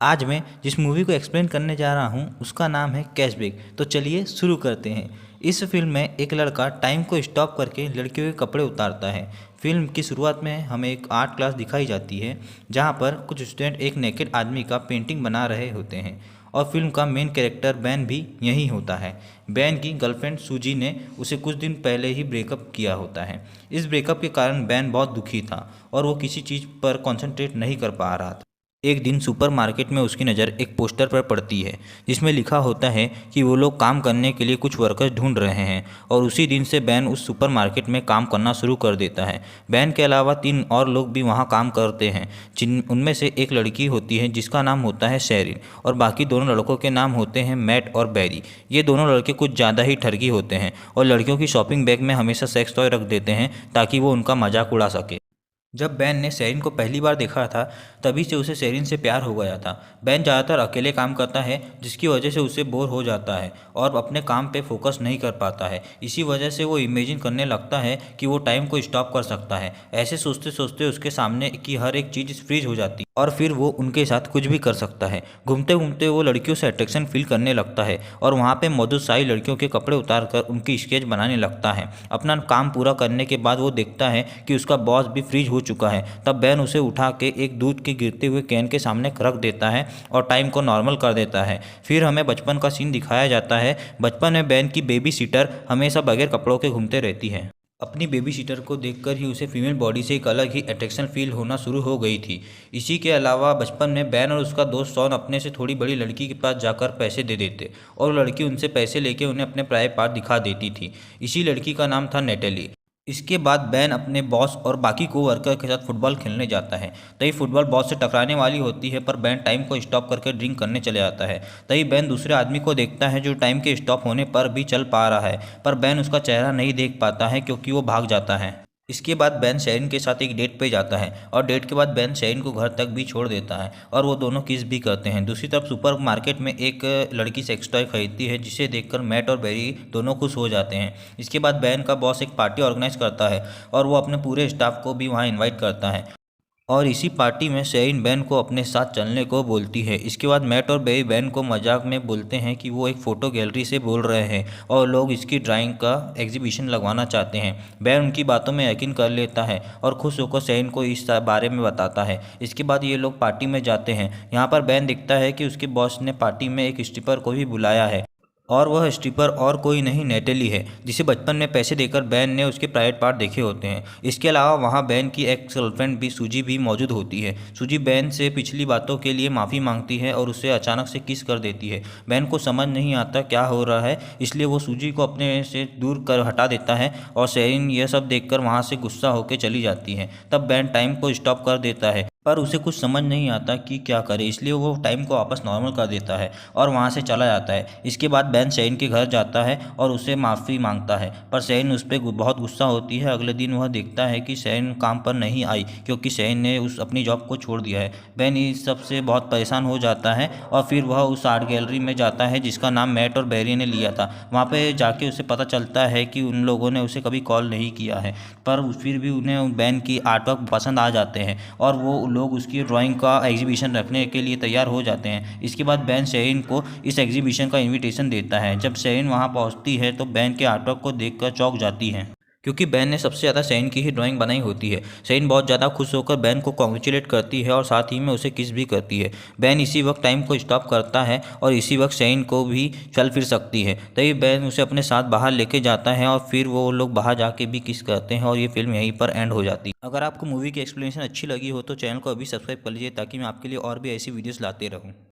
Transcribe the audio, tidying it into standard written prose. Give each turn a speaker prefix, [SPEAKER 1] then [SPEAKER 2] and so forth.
[SPEAKER 1] आज मैं जिस मूवी को एक्सप्लेन करने जा रहा हूँ उसका नाम है कैशबैक। तो चलिए शुरू करते हैं। इस फिल्म में एक लड़का टाइम को स्टॉप करके लड़कियों के कपड़े उतारता है। फिल्म की शुरुआत में हमें एक आर्ट क्लास दिखाई जाती है जहाँ पर कुछ स्टूडेंट एक नेकेड आदमी का पेंटिंग बना रहे होते हैं और फिल्म का मेन कैरेक्टर बैन भी यही होता है। बैन की गर्लफ्रेंड सूजी ने उसे कुछ दिन पहले ही ब्रेकअप किया होता है। इस ब्रेकअप के कारण बैन बहुत दुखी था और वो किसी चीज़ पर कंसंट्रेट नहीं कर पा रहा था। एक दिन सुपरमार्केट में उसकी नज़र एक पोस्टर पर पड़ती है जिसमें लिखा होता है कि वो लोग काम करने के लिए कुछ वर्कर्स ढूंढ रहे हैं और उसी दिन से बैन उस सुपरमार्केट में काम करना शुरू कर देता है। बैन के अलावा 3 और लोग भी वहाँ काम करते हैं, जिन उनमें से एक लड़की होती है जिसका नाम होता है शेरिन और बाकी दोनों लड़कों के नाम होते हैं मैट और बैरी। ये दोनों लड़के कुछ ज़्यादा ही ठगी होते हैं और लड़कियों की शॉपिंग बैग में हमेशा सेक्स टॉय रख देते हैं ताकि वो उनका मजाक उड़ा सके। जब बैन ने शेरिन को पहली बार देखा था तभी से उसे शेरिन से प्यार हो गया था। बैन ज़्यादातर अकेले काम करता है जिसकी वजह से उसे बोर हो जाता है और अपने काम पे फोकस नहीं कर पाता है। इसी वजह से वो इमेजिन करने लगता है कि वो टाइम को स्टॉप कर सकता है। ऐसे सोचते सोचते उसके सामने की हर एक चीज़ फ्रीज हो जाती है और फिर वो उनके साथ कुछ भी कर सकता है। घूमते घूमते वो लड़कियों से अट्रैक्शन फील करने लगता है और वहाँ पे मौजूद सारी लड़कियों के कपड़े उतार कर उनकी स्केच बनाने लगता है। अपना काम पूरा करने के बाद वो देखता है कि उसका बॉस भी फ्रीज हो चुका है। तब बैन उसे उठा के एक दूध के गिरते हुए कैन के सामने रख देता है और टाइम को नॉर्मल कर देता है। फिर हमें बचपन का सीन दिखाया जाता है। बचपन में बैन की बेबी सीटर हमेशा बगैर कपड़ों के घूमते रहती है। अपनी बेबी सीटर को देखकर ही उसे फीमेल बॉडी से एक अलग ही अट्रैक्शन फील होना शुरू हो गई थी। इसी के अलावा बचपन में बैन और उसका दोस्त शॉन अपने से थोड़ी बड़ी लड़की के पास जाकर पैसे दे देते और लड़की उनसे पैसे लेके उन्हें अपने प्राइवेट पार्ट दिखा देती थी। इसी लड़की का नाम था नेटेली। इसके बाद बैन अपने बॉस और बाकी को वर्कर के साथ फुटबॉल खेलने जाता है। तभी फुटबॉल बॉस से टकराने वाली होती है पर बैन टाइम को स्टॉप करके ड्रिंक करने चले जाता है। तभी बैन दूसरे आदमी को देखता है जो टाइम के स्टॉप होने पर भी चल पा रहा है, पर बैन उसका चेहरा नहीं देख पाता है क्योंकि वो भाग जाता है। इसके बाद बैन शेरिन के साथ एक डेट पे जाता है और डेट के बाद बैन शेरिन को घर तक भी छोड़ देता है और वो दोनों किस भी करते हैं। दूसरी तरफ सुपर मार्केट में एक लड़की सेक्स टॉय खरीदती है जिसे देखकर मैट और बेरी दोनों खुश हो जाते हैं। इसके बाद बैन का बॉस एक पार्टी ऑर्गेनाइज करता है और वो अपने पूरे स्टाफ को भी वहाँ इन्वाइट करता है और इसी पार्टी में शेरिन बैन को अपने साथ चलने को बोलती है। इसके बाद मैट और बेरी बैन को मजाक में बोलते हैं कि वो एक फ़ोटो गैलरी से बोल रहे हैं और लोग इसकी ड्राइंग का एग्जीबिशन लगवाना चाहते हैं। बैन उनकी बातों में यकीन कर लेता है और खुश होकर शेरिन को इस बारे में बताता है। इसके बाद ये लोग पार्टी में जाते हैं। यहाँ पर बैन दिखता है कि उसके बॉस ने पार्टी में एक स्ट्रिपर को भी बुलाया है और वह स्ट्रिपर और कोई नहीं नेटेली है जिसे बचपन में पैसे देकर बैन ने उसके प्राइवेट पार्ट देखे होते हैं। इसके अलावा वहाँ बैन की एक्स गर्लफ्रेंड भी सूजी भी मौजूद होती है। सूजी बैन से पिछली बातों के लिए माफ़ी मांगती है और उसे अचानक से किस कर देती है। बैन को समझ नहीं आता क्या हो रहा है, इसलिए वो सूजी को अपने से दूर कर हटा देता है और शेरिन यह सब देखकर वहाँ से गुस्सा होकर चली जाती है। तब बैन टाइम को स्टॉप कर देता है पर उसे कुछ समझ नहीं आता कि क्या करे, इसलिए वो टाइम को वापस नॉर्मल कर देता है और वहाँ से चला जाता है। इसके बाद बैन शेरिन के घर जाता है और उससे माफ़ी मांगता है पर शेरिन उस पर बहुत गुस्सा होती है। अगले दिन वह देखता है कि शेरिन काम पर नहीं आई क्योंकि शेरिन ने उस अपनी जॉब को छोड़ दिया है। बैन इस सब से बहुत परेशान हो जाता है और फिर वह उस आर्ट गैलरी में जाता है जिसका नाम मैट और बेरी ने लिया था। वहाँ पर जाके उसे पता चलता है कि उन लोगों ने उसे कभी कॉल नहीं किया है, पर फिर भी उन्हें बैन की आर्ट वर्क पसंद आ जाते हैं और वो लोग उसकी ड्राइंग का एग्जीबिशन रखने के लिए तैयार हो जाते हैं। इसके बाद बैन शेरिन को इस एग्जीबिशन का इनविटेशन देता है। जब शेरिन वहां पहुंचती है तो बैन के आर्टवर्क को देखकर चौंक जाती है क्योंकि बैन ने सबसे ज़्यादा शेरिन की ही ड्राइंग बनाई होती है। शेरिन बहुत ज़्यादा खुश होकर बैन को कॉन्ग्रेचुलेट करती है और साथ ही में उसे किस भी करती है। बैन इसी वक्त टाइम को स्टॉप करता है और इसी वक्त शेरिन को भी चल फिर सकती है। तभी बैन उसे अपने साथ बाहर लेके जाता है और फिर वो लोग बाहर जाके भी किस करते हैं और ये फिल्म यहीं पर एंड हो जाती है। अगर आपको मूवी की एक्सप्लेनेशन अच्छी लगी हो तो चैनल को अभी सब्सक्राइब कर लीजिए ताकि मैं आपके लिए और भी ऐसी वीडियोज़ लाते रहूँ।